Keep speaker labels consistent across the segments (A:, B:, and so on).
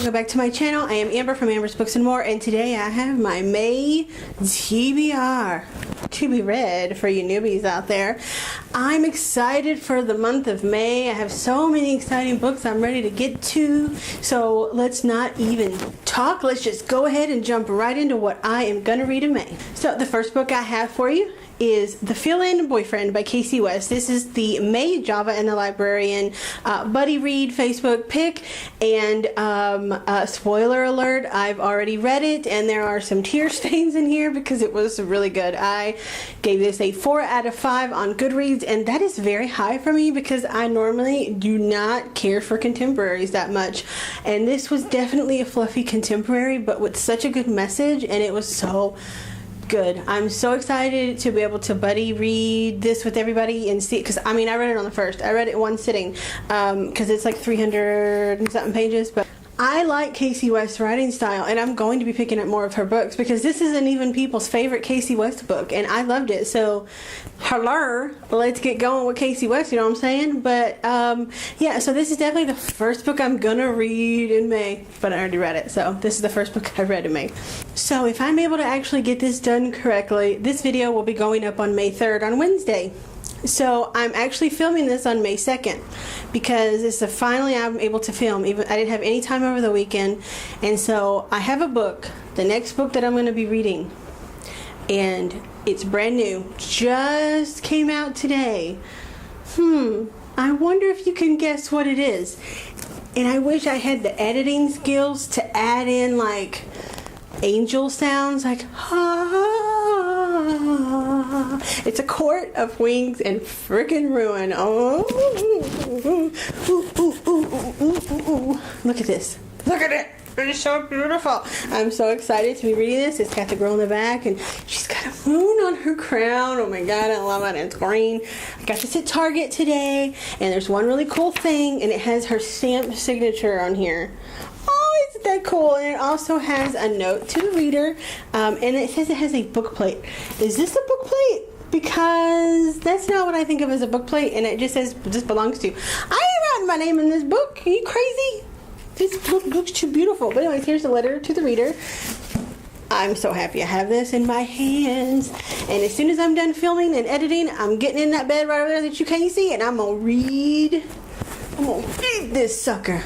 A: welcome back to my channel. I am Amber from Amber's Books and More, and today I have my May TBR to be read for you newbies out there. I'm excited for the month of May. I have so many exciting books I'm ready to get to, so let's not even talk. Let's just go ahead and jump right into what I am gonna read in May. So the first book I have for you is The Fill-In Boyfriend by Casey West. This is the May Java and the Librarian buddy read Facebook pick, and spoiler alert, I've already read it and there are some tear stains in here because it was really good. I gave this a 4 out of 5 on Goodreads, and that is very high for me because I normally do not care for contemporaries that much, and this was definitely a fluffy contemporary but with such a good message, and it was so good. I'm so excited to be able to buddy read this with everybody and see it, because I mean I read it on the first. I read it in one sitting because it's like 300 and something pages, but I like Casey West's writing style, and I'm going to be picking up more of her books because this isn't even people's favorite Casey West book, and I loved it. So hello, let's get going with Casey West, you know what I'm saying? But yeah, so this is definitely the first book I'm gonna read in May, but I already read it, so this is the first book I read in May. So if I'm able to actually get this done correctly, this video will be going up on May 3rd on Wednesday. So I'm actually filming this on May 2nd because it's the finally I'm able to film. Even I didn't have any time over the weekend, and so I have a book, the next book that I'm going to be reading, and it's brand new, just came out today. I wonder if you can guess what it is. And I wish I had the editing skills to add in like angel sounds, like it's A Court of Wings and Frickin' Ruin. Oh, look at this. Look at it. It is so beautiful. I'm so excited to be reading this. It's got the girl in the back, and she's got a moon on her crown. Oh my god, I love it. It's green. I got this at Target today, and there's one really cool thing, and it has her stamped signature on here. Oh, isn't that cool? And it also has a note to the reader, and it says it has a book plate. Is this a book plate? Because that's not what I think of as a book plate, and it just says this belongs to. I ain't writing my name in this book. Are you crazy? This book looks too beautiful. But anyways, here's the letter to the reader. I'm so happy I have this in my hands. And as soon as I'm done filming and editing, I'm getting in that bed right over there that you can't see, and I'm gonna read this sucker.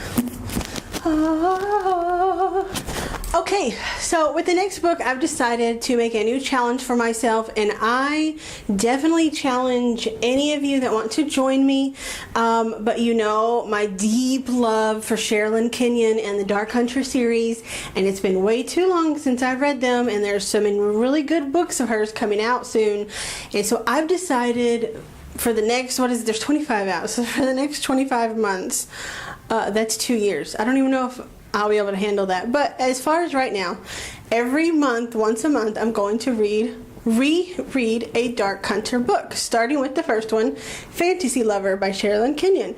A: Okay, so with the next book, I've decided to make a new challenge for myself, and I definitely challenge any of you that want to join me. But you know my deep love for Sherilyn Kenyon and the Dark Hunter series, and it's been way too long since I've read them, and there's some really good books of hers coming out soon. And so I've decided for the next, there's 25 out, so for the next 25 months, that's 2 years. I don't even know if I'll be able to handle that. But as far as right now, every month, once a month, I'm going to reread a Dark Hunter book, starting with the first one, Fantasy Lover by Sherilyn Kenyon.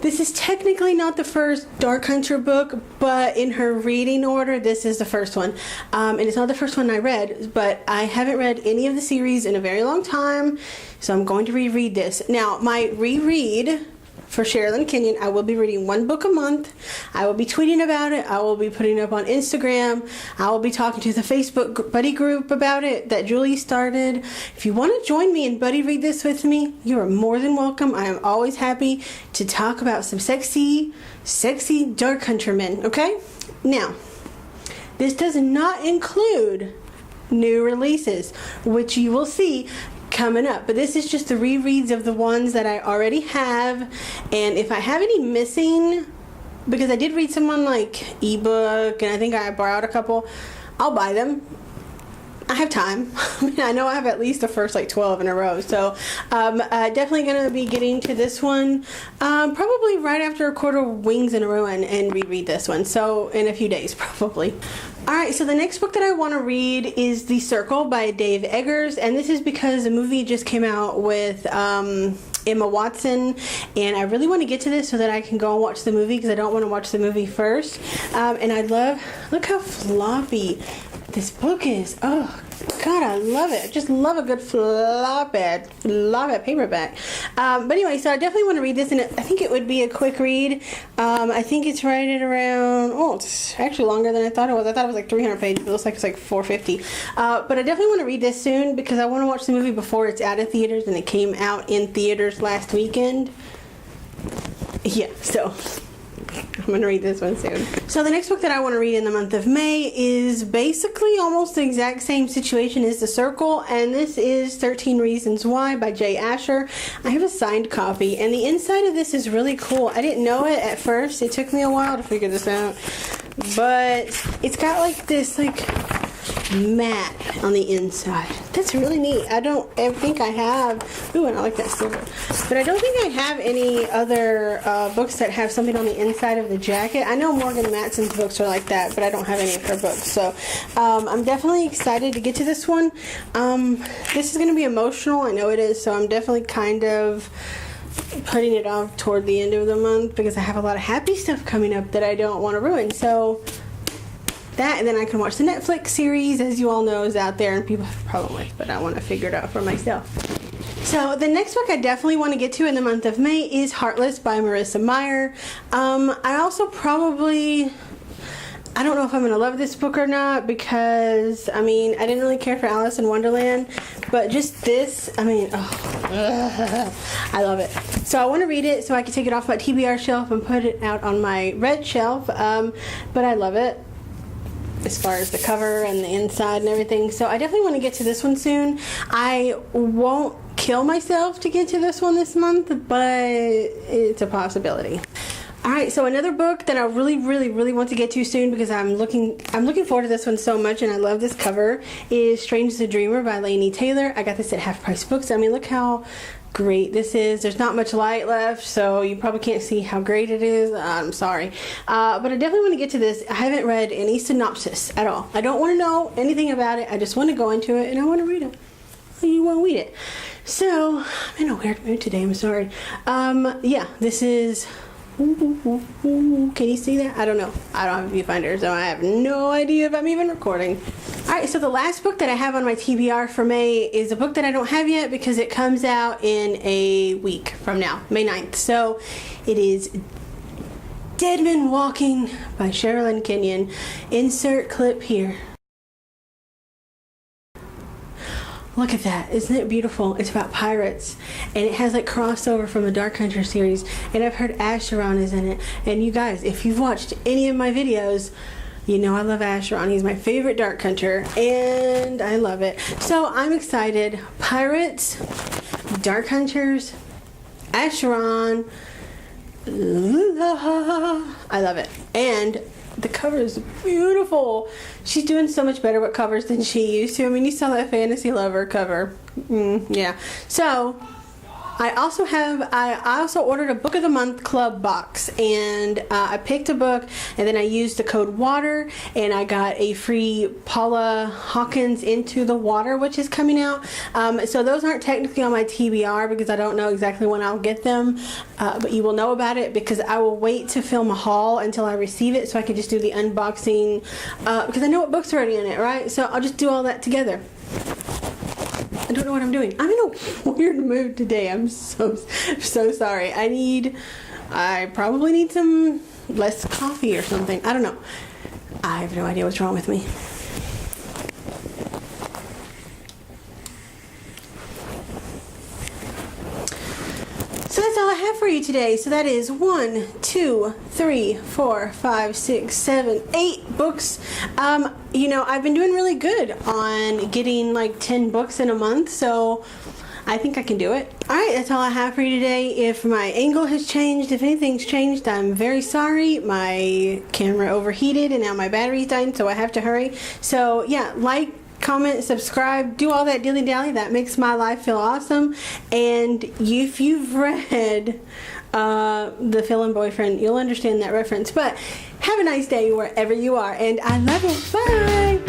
A: This is technically not the first Dark Hunter book, but in her reading order, this is the first one. And it's not the first one I read, but I haven't read any of the series in a very long time, so I'm going to reread this. Now, my reread for Sherilyn Kenyon, I will be reading one book a month. I will be tweeting about it. I will be putting it up on Instagram. I will be talking to the Facebook buddy group about it that Julie started. If you want to join me and buddy read this with me, you are more than welcome. I am always happy to talk about some sexy Dark Hunter men, okay? Now, this does not include new releases, which you will see coming up, but this is just the rereads of the ones that I already have. And if I have any missing, because I did read someone like ebook, and I think I borrowed a couple, I'll buy them. I have time. I mean, I know I have at least the first like 12 in a row, so definitely gonna be getting to this one probably right after A Court of Wings and Ruin and reread this one, so in a few days probably. Alright, so the next book that I want to read is The Circle by Dave Eggers, and this is because the movie just came out with Emma Watson, and I really want to get to this so that I can go and watch the movie, because I don't want to watch the movie first. And I love, look how floppy this book is. Oh God, I love it. I just love a good flophead paperback. But anyway, so I definitely want to read this, and I think it would be a quick read. I think it's right at around, it's actually longer than I thought it was. I thought it was like 300 pages. It looks like it's like 450. But I definitely want to read this soon because I want to watch the movie before it's out of theaters, and it came out in theaters last weekend. Yeah, so I'm going to read this one soon. So the next book that I want to read in the month of May is basically almost the exact same situation as The Circle, and this is 13 Reasons Why by Jay Asher. I have a signed copy, and the inside of this is really cool. I didn't know it at first. It took me a while to figure this out, but it's got like this mat on the inside. That's really neat. I don't think I have, ooh, and I like that silver, but I don't think I have any other books that have something on the inside of the jacket. I know Morgan Matson's books are like that, but I don't have any of her books, so I'm definitely excited to get to this one. This is going to be emotional, I know it is, so I'm definitely kind of putting it off toward the end of the month because I have a lot of happy stuff coming up that I don't want to ruin. So that, and then I can watch the Netflix series, as you all know, is out there and people have a problem with, but I want to figure it out for myself. So the next book I definitely want to get to in the month of May is Heartless by Marissa Meyer. I also probably, I don't know if I'm going to love this book or not because, I mean, I didn't really care for Alice in Wonderland, but just this, I mean, I love it. So I want to read it so I can take it off my TBR shelf and put it out on my red shelf, but I love it as far as the cover and the inside and everything. So I definitely want to get to this one soon. I won't kill myself to get to this one this month, but it's a possibility. Alright, so another book that I really want to get to soon because I'm looking forward to this one so much and I love this cover is Strange as a Dreamer by Laini Taylor. I got this at Half Price Books. I mean, look how great this is. There's not much light left, so you probably can't see how great it is. I'm sorry. But I definitely want to get to this. I haven't read any synopsis at all. I don't want to know anything about it. I just want to go into it and I want to read it. You won't read it. So, I'm in a weird mood today. I'm sorry. Yeah, this is... Can you see that? I don't know. I don't have a viewfinder, so I have no idea if I'm even recording. Alright, so the last book that I have on my TBR for May is a book that I don't have yet because it comes out in a week from now, May 9th. So it is Dead Men Walking by Sherilyn Kenyon. Insert clip here. Look at that. Isn't it beautiful? It's about pirates. And it has like crossover from the Dark Hunter series. And I've heard Acheron is in it. And you guys, if you've watched any of my videos, you know I love Acheron. He's my favorite Dark Hunter. And I love it. So I'm excited. Pirates, Dark Hunters, Acheron. I love it. And the cover is beautiful. She's doing so much better with covers than she used to. I mean, you saw that Fantasy Lover cover. Yeah. So I also ordered a Book of the Month Club box, and I picked a book, and then I used the code WATER, and I got a free Paula Hawkins Into the Water, which is coming out. So those aren't technically on my TBR because I don't know exactly when I'll get them, but you will know about it because I will wait to film a haul until I receive it so I can just do the unboxing because I know what book's already in it, right? So I'll just do all that together. I don't know what I'm doing. I'm in a weird mood today. I'm so sorry. I probably need some less coffee or something. I don't know. I have no idea what's wrong with me. So that's all I have for you today. So that is 1, 2, 3, 4, 5, 6, 7, 8 books. You know, I've been doing really good on getting like 10 books in a month, so I think I can do it. Alright, that's all I have for you today. If my angle has changed, if anything's changed, I'm very sorry. My camera overheated and now my battery's dying, so I have to hurry. So yeah, like, comment, subscribe, do all that dilly-dally. That makes my life feel awesome. And if you've read The Fill-In Boyfriend, you'll understand that reference. But have a nice day wherever you are, and I love you. Bye!